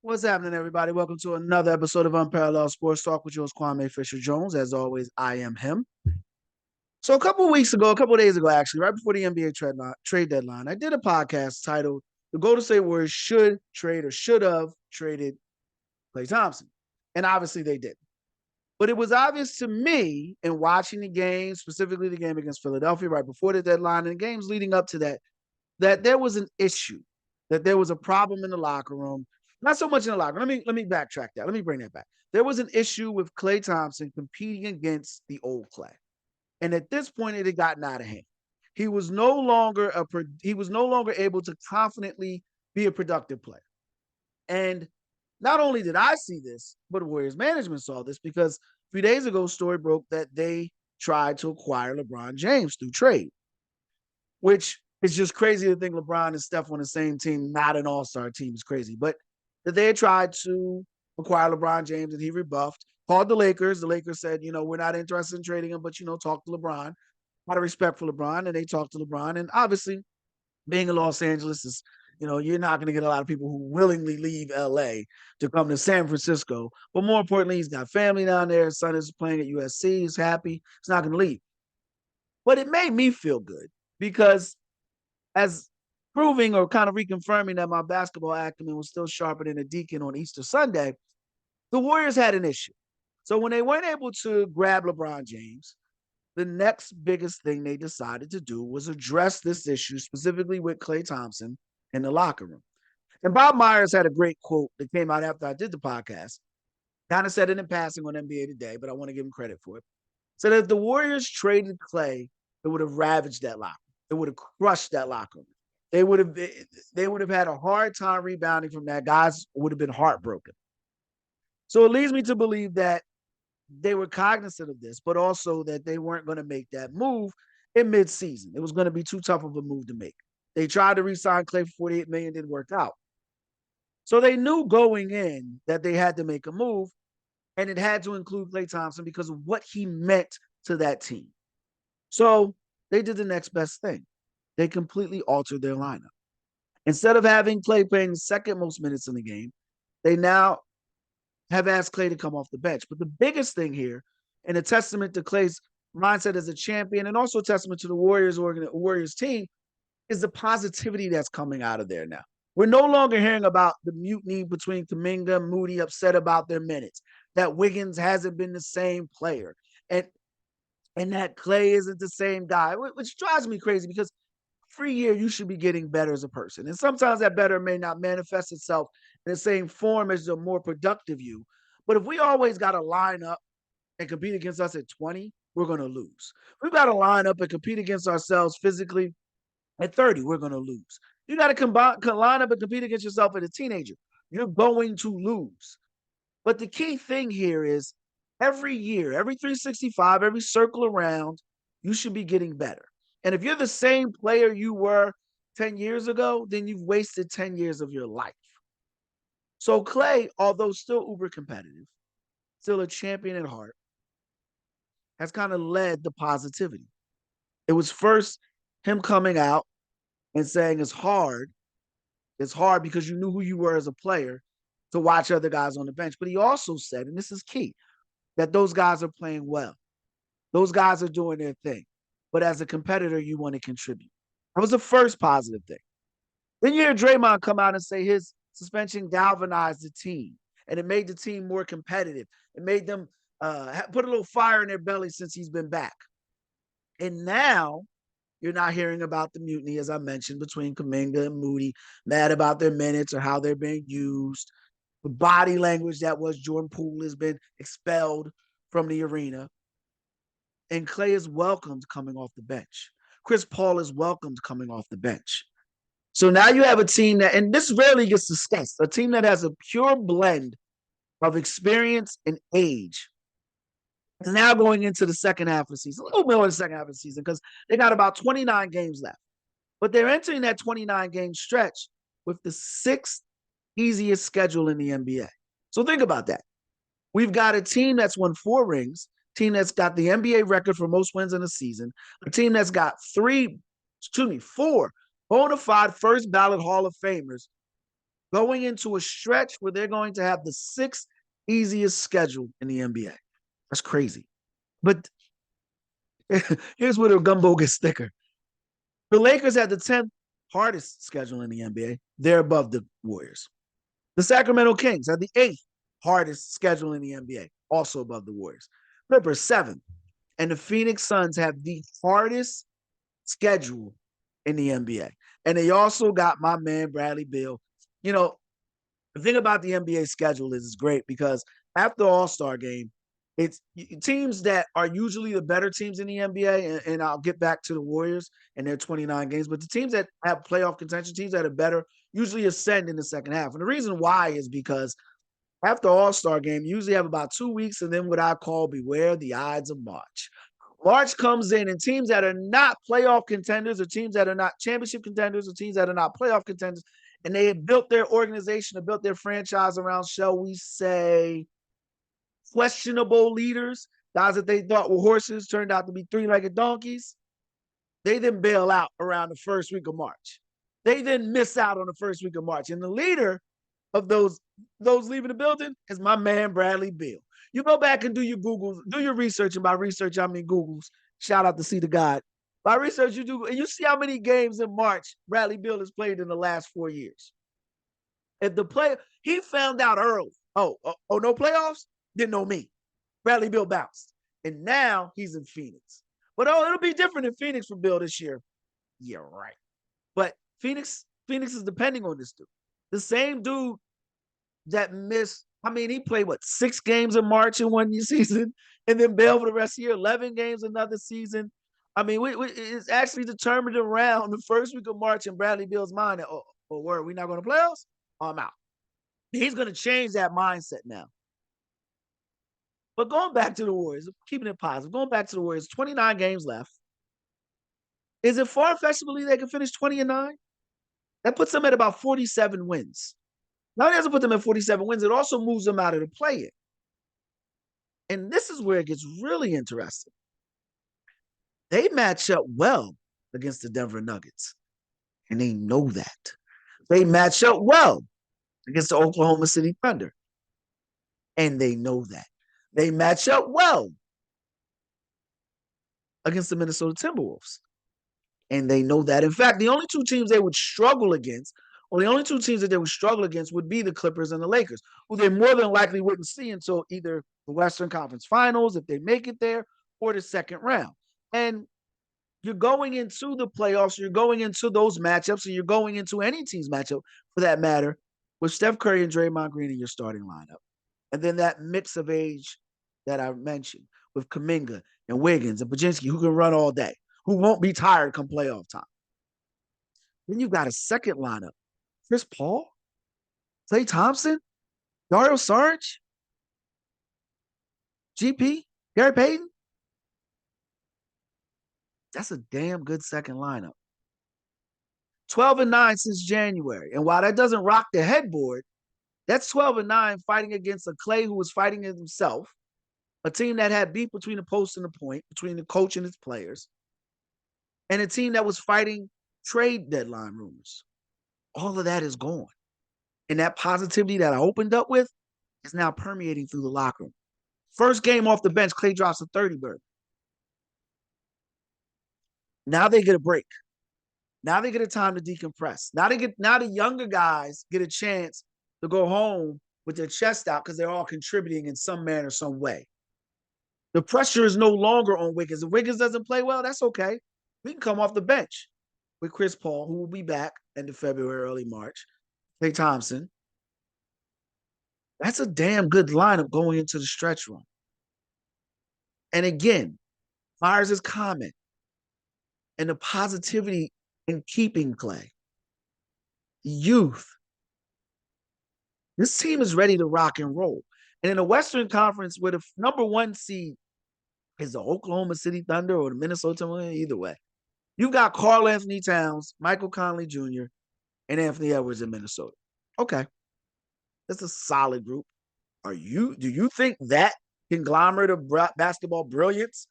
What's happening, everybody? Welcome to another episode of Unparalleled Sports Talk with yours, Kwame Fisher Jones. As always, I am him. So, a couple of days ago, actually, right before the NBA trade deadline, I did a podcast titled "The Golden State Warriors Should Trade or Should Have Traded Klay Thompson," and obviously they did. But it was obvious to me in watching the game, specifically the game against Philadelphia, right before the deadline, and the games leading up to that, that there was an issue, that there was a problem in the locker room. Not so much in the locker room. Let me backtrack that. Let me bring that back. There was an issue with Klay Thompson competing against the old Klay, and at this point, it had gotten out of hand. He was no longer able to confidently be a productive player. And not only did I see this, but Warriors management saw this because a few days ago, story broke that they tried to acquire LeBron James through trade, which is just crazy to think LeBron and Steph on the same team, not an all-star team, is crazy. But that they had tried to acquire LeBron James and he rebuffed, called the Lakers. The Lakers said, we're not interested in trading him, but, talk to LeBron. Out of respect for LeBron, and they talked to LeBron. And obviously, being in Los Angeles is, you're not going to get a lot of people who willingly leave LA to come to San Francisco. But more importantly, he's got family down there. His son is playing at USC. He's happy. He's not going to leave. But it made me feel good because as proving or kind of reconfirming that my basketball acumen was still sharper than a deacon on Easter Sunday, the Warriors had an issue. So when they weren't able to grab LeBron James, the next biggest thing they decided to do was address this issue specifically with Klay Thompson in the locker room. And Bob Myers had a great quote that came out after I did the podcast. Kind of said it in passing on NBA Today, but I want to give him credit for it. So that if the Warriors traded Klay, it would have ravaged that locker. It would have crushed that locker room. They would have had a hard time rebounding from that. Guys would have been heartbroken. So it leads me to believe that they were cognizant of this, but also that they weren't going to make that move in midseason. It was going to be too tough of a move to make. They tried to re-sign Klay for $48 million, didn't work out. So they knew going in that they had to make a move, and it had to include Klay Thompson because of what he meant to that team. So they did the next best thing. They completely altered their lineup. Instead of having Klay playing the second most minutes in the game, they now have asked Klay to come off the bench. But the biggest thing here, and a testament to Klay's mindset as a champion, and also a testament to the Warriors team, is the positivity that's coming out of there now. We're no longer hearing about the mutiny between Kuminga and Moody, upset about their minutes, that Wiggins hasn't been the same player, and that Klay isn't the same guy, which drives me crazy because every year you should be getting better as a person. And sometimes that better may not manifest itself in the same form as the more productive you. But if we always got to line up and compete against us at 20, we're going to lose. We've got to line up and compete against ourselves physically at 30, we're going to lose. You got to line up and compete against yourself as a teenager. You're going to lose. But the key thing here is every year, every 365, every circle around, you should be getting better. And if you're the same player you were 10 years ago, then you've wasted 10 years of your life. So Klay, although still uber competitive, still a champion at heart, has kind of led the positivity. It was first him coming out and saying it's hard. It's hard because you knew who you were as a player to watch other guys on the bench. But he also said, and this is key, that those guys are playing well. Those guys are doing their thing. But as a competitor, you want to contribute. That was the first positive thing. Then you hear Draymond come out and say his suspension galvanized the team, and it made the team more competitive. It made them put a little fire in their belly since he's been back. And now you're not hearing about the mutiny, as I mentioned, between Kuminga and Moody, mad about their minutes or how they're being used. The body language that was Jordan Poole has been expelled from the arena. And Klay is welcomed coming off the bench. Chris Paul is welcomed coming off the bench. So now you have a team that, and this rarely gets discussed, a team that has a pure blend of experience and age. And now going into the second half of the season, a little more in the second half of the season, because they got about 29 games left. But they're entering that 29-game stretch with the sixth easiest schedule in the NBA. So think about that. We've got a team that's won 4 rings, team that's got the NBA record for most wins in a season, a team that's got 4 bona fide first ballot Hall of Famers going into a stretch where they're going to have the sixth easiest schedule in the NBA. That's crazy. But here's where the gumbo gets thicker. The Lakers had the 10th hardest schedule in the NBA. They're above the Warriors. The Sacramento Kings had the 8th hardest schedule in the NBA, also above the Warriors. Clippers, 7th. And the Phoenix Suns have the hardest schedule in the NBA. And they also got my man, Bradley Beal. You know, the thing about the NBA schedule is it's great because after All-Star game, it's teams that are usually the better teams in the NBA, and I'll get back to the Warriors and their 29 games, but the teams that have playoff contention, teams that are better, usually ascend in the second half. And the reason why is because after All-Star game, you usually have about 2 weeks, and then what I call beware the Ides of March. March comes in, and teams that are not playoff contenders or teams that are not championship contenders or teams that are not playoff contenders, and they have built their organization or built their franchise around, shall we say, questionable leaders, guys that they thought were horses turned out to be three-legged donkeys. They then bail out around the first week of March. They then miss out on the first week of March. And the leader of those leaving the building is my man, Bradley Beal. You go back and do your Googles, do your research, and by research, I mean Googles. Shout out to See the God. By research, you do, and you see how many games in March Bradley Beal has played in the last 4 years. If the play, he found out early. Oh, no playoffs? Didn't know me. Bradley Beal bounced. And now he's in Phoenix. But it'll be different in Phoenix for Bill this year. Yeah, right. But Phoenix is depending on this dude. The same dude that missed, I mean, he played, 6 games in March in one season and then bailed for the rest of the year, 11 games another season. I mean, it's actually determined around the first week of March in Bradley Beal's mind that, we're not going to playoffs? I'm out. He's going to change that mindset now. But going back to the Warriors, keeping it positive, going back to the Warriors, 29 games left. Is it far-fetched to believe they can finish 20-9? That puts them at about 47 wins. Not only does it put them at 47 wins, it also moves them out of the play-in. And this is where it gets really interesting. They match up well against the Denver Nuggets, and they know that. They match up well against the Oklahoma City Thunder, and they know that. They match up well against the Minnesota Timberwolves, and they know that. In fact, the only 2 teams they would struggle against, or the only 2 teams that they would struggle against would be the Clippers and the Lakers, who they more than likely wouldn't see until either the Western Conference Finals, if they make it there, or the second round. And you're going into the playoffs, you're going into those matchups, and you're going into any team's matchup, for that matter, with Steph Curry and Draymond Green in your starting lineup. And then that mix of age that I mentioned with Kuminga and Wiggins and Baczynski, who can run all day, who won't be tired come playoff time. Then you've got a second lineup. Chris Paul, Klay Thompson, Dario Saric, GP, Gary Payton. That's a damn good second lineup. 12-9 since January. And while that doesn't rock the headboard, that's 12-9 fighting against a Klay who was fighting himself, a team that had beef between the post and the point, between the coach and his players, and a team that was fighting trade deadline rumors. All of that is gone. And that positivity that I opened up with is now permeating through the locker room. First game off the bench, Klay drops a 30-burger. Now they get a break. Now they get a time to decompress. Now the younger guys get a chance to go home with their chest out because they're all contributing in some manner, some way. The pressure is no longer on Wiggins. If Wiggins doesn't play well, that's okay. We can come off the bench with Chris Paul, who will be back end of February, early March. Klay Thompson. That's a damn good lineup going into the stretch run. And again, Myers' comment and the positivity in keeping Klay. Youth. This team is ready to rock and roll. And in the Western Conference, where the number 1 seed is the Oklahoma City Thunder or the Minnesota Timberwolves, either way, you've got Karl-Anthony Towns, Michael Conley Jr., and Anthony Edwards in Minnesota. Okay. That's a solid group. Do you think that conglomerate of basketball brilliance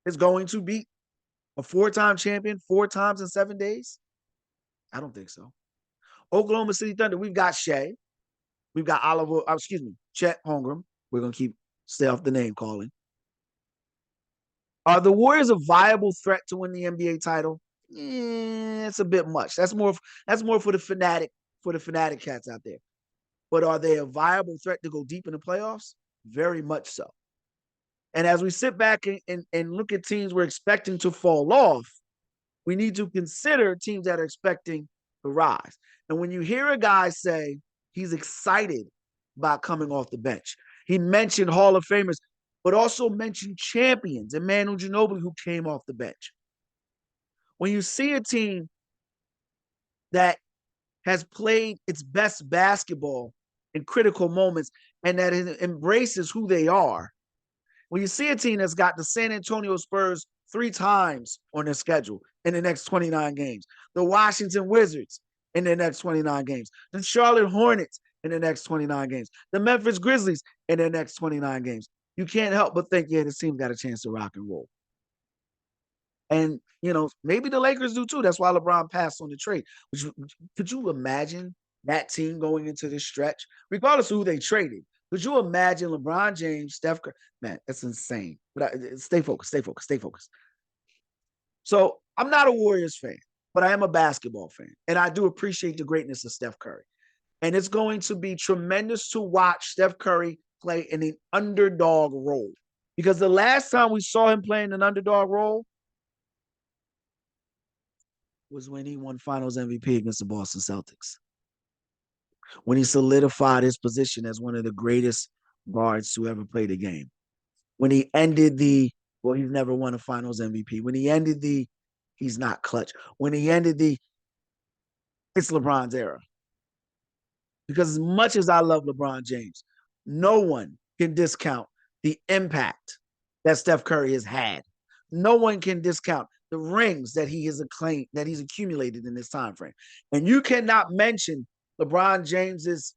is going to beat a 4-time champion 4 times in 7 days? I don't think so. Oklahoma City Thunder, we've got Shea. We've got Chet Holmgren. We're going to stay off the name calling. Are the Warriors a viable threat to win the NBA title? It's a bit much. That's more for the fanatic cats out there. But are they a viable threat to go deep in the playoffs? Very much so. And as we sit back and look at teams we're expecting to fall off, we need to consider teams that are expecting to rise. And when you hear a guy say he's excited about coming off the bench, he mentioned Hall of Famers, but also mentioned champions and Manu Ginobili who came off the bench. When you see a team that has played its best basketball in critical moments and that embraces who they are, when you see a team that's got the San Antonio Spurs 3 times on their schedule in the next 29 games, the Washington Wizards in the next 29 games, the Charlotte Hornets in the next 29 games, the Memphis Grizzlies in the next 29 games, you can't help but think, yeah, this team got a chance to rock and roll. And, maybe the Lakers do too. That's why LeBron passed on the trade. Could you imagine that team going into this stretch, regardless of who they traded? Could you imagine LeBron James, Steph Curry? Man, that's insane. But stay focused. So I'm not a Warriors fan, but I am a basketball fan. And I do appreciate the greatness of Steph Curry. And it's going to be tremendous to watch Steph Curry play in an underdog role. Because the last time we saw him play in an underdog role was when he won Finals MVP against the Boston Celtics. When he solidified his position as one of the greatest guards to ever play the game. When he ended he's never won a Finals MVP. When he ended he's not clutch. When he ended it's LeBron's era. Because as much as I love LeBron James, no one can discount the impact that Steph Curry has had. No one can discount the rings that he's accumulated in this time frame. And you cannot mention LeBron James's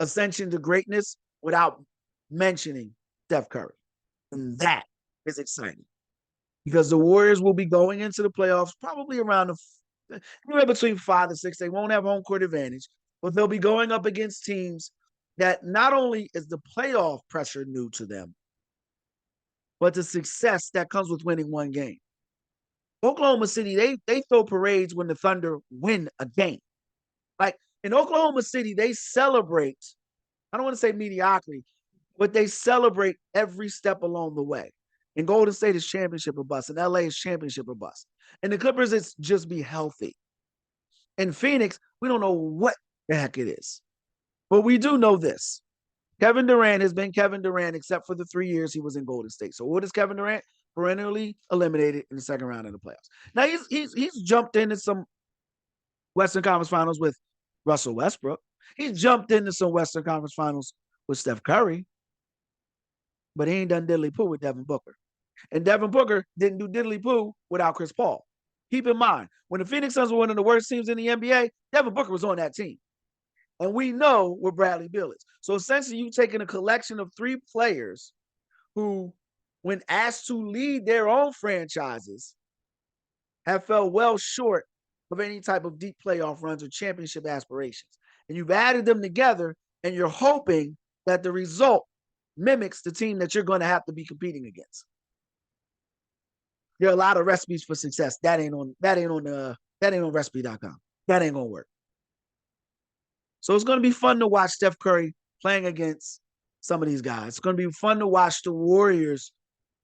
ascension to greatness without mentioning Steph Curry. And that is exciting because the Warriors will be going into the playoffs probably around anywhere between 5 and 6. They won't have home court advantage, but they'll be going up against teams that not only is the playoff pressure new to them, but the success that comes with winning one game. Oklahoma City, they throw parades when the Thunder win a game. Like in Oklahoma City, they celebrate, I don't want to say mediocrity, but they celebrate every step along the way. In Golden State is championship or bust. In LA is championship or bust. And the Clippers, it's just be healthy. In Phoenix, we don't know what the heck it is. But we do know this. Kevin Durant has been Kevin Durant except for the 3 years he was in Golden State. So what is Kevin Durant? Perennially eliminated in the second round of the playoffs. Now he's jumped into some Western Conference Finals with Russell Westbrook. He's jumped into some Western Conference Finals with Steph Curry. But he ain't done diddly poo with Devin Booker. And Devin Booker didn't do diddly poo without Chris Paul. Keep in mind, when the Phoenix Suns were one of the worst teams in the NBA, Devin Booker was on that team. And we know where Bradley Beal is. So essentially, you've taken a collection of 3 players who, when asked to lead their own franchises, have fell well short of any type of deep playoff runs or championship aspirations. And you've added them together, and you're hoping that the result mimics the team that you're going to have to be competing against. There are a lot of recipes for success. That ain't on recipe.com. That ain't gonna work. So it's gonna be fun to watch Steph Curry playing against some of these guys. It's gonna be fun to watch the Warriors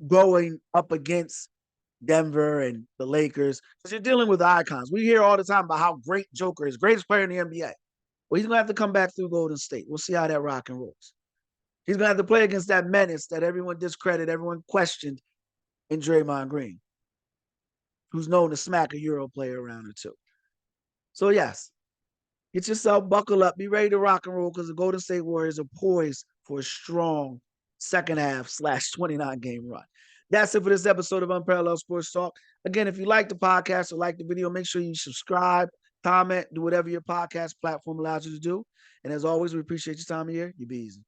going up against Denver and the Lakers because you're dealing with icons. We hear all the time about how great Joker is, greatest player in the NBA. Well, he's gonna have to come back through Golden State. We'll see how that rock and rolls. He's gonna have to play against that menace that everyone discredited, everyone questioned in Draymond Green, who's known to smack a Euro player around or two. So yes, get yourself buckle up, be ready to rock and roll because the Golden State Warriors are poised for a strong second half / 29 game run. That's it for this episode of Unparalleled Sports Talk. Again, if you like the podcast or like the video, make sure you subscribe, comment, do whatever your podcast platform allows you to do. And as always, we appreciate your time here. You be easy.